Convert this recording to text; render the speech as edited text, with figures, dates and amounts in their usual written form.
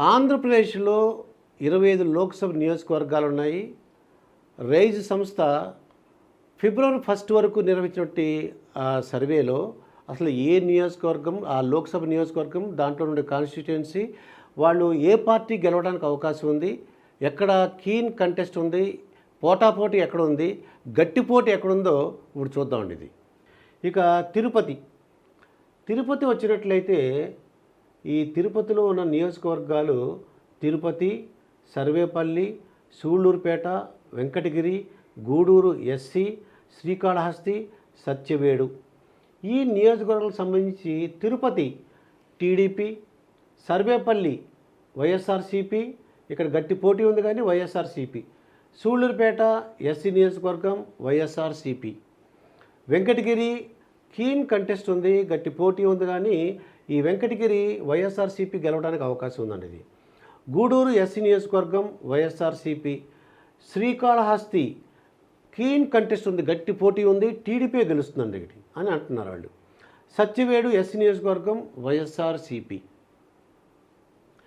ఆంధ్రప్రదేశ్లో 25 లోక్సభ నియోజకవర్గాలు ఉన్నాయి. రైజ్ సంస్థ ఫిబ్రవరి 1 వరకు నిర్వహించినటువంటి సర్వేలో అసలు ఏ నియోజకవర్గం, ఆ లోక్సభ నియోజకవర్గం, దాంట్లో ఉండే కాన్స్టిట్యుయెన్సీ, వాళ్ళు ఏ పార్టీ గెలవడానికి అవకాశం ఉంది, ఎక్కడ కీన్ కంటెస్ట్ ఉంది, పోటాపోటీ ఎక్కడ ఉంది, గట్టిపోటీ ఎక్కడుందో ఇప్పుడు చూద్దామండి. ఇది ఇక తిరుపతి వచ్చినట్లయితే ఈ తిరుపతిలో ఉన్న నియోజకవర్గాలు తిరుపతి, సర్వేపల్లి, సూళ్లూరుపేట, వెంకటగిరి, గూడూరు ఎస్సీ, శ్రీకాళహస్తి, సత్యవేడు. ఈ నియోజకవర్గాలకు సంబంధించి తిరుపతి టీడీపీ, సర్వేపల్లి వైఎస్ఆర్సీపీ, ఇక్కడ గట్టి పోటీ ఉంది కానీ వైఎస్ఆర్సీపీ, సూళ్లూరుపేట ఎస్సీ నియోజకవర్గం వైఎస్ఆర్సీపీ, వెంకటగిరి కీన్ కంటెస్ట్ ఉంది, గట్టి పోటీ ఉంది కానీ ఈ వెంకటగిరి వైఎస్ఆర్సీపీ గెలవడానికి అవకాశం ఉందండి. ఇది గూడూరు ఎస్సీ నియోజకవర్గం వైఎస్ఆర్సీపీ, శ్రీకాళహస్తి కీన్ కంటెస్ట్ ఉంది, గట్టి పోటీ ఉంది, టీడీపీ గెలుస్తుందండి ఇది అని అంటున్నారు వాళ్ళు. సత్యవేడు ఎస్సీ నియోజకవర్గం వైఎస్ఆర్సీపీ.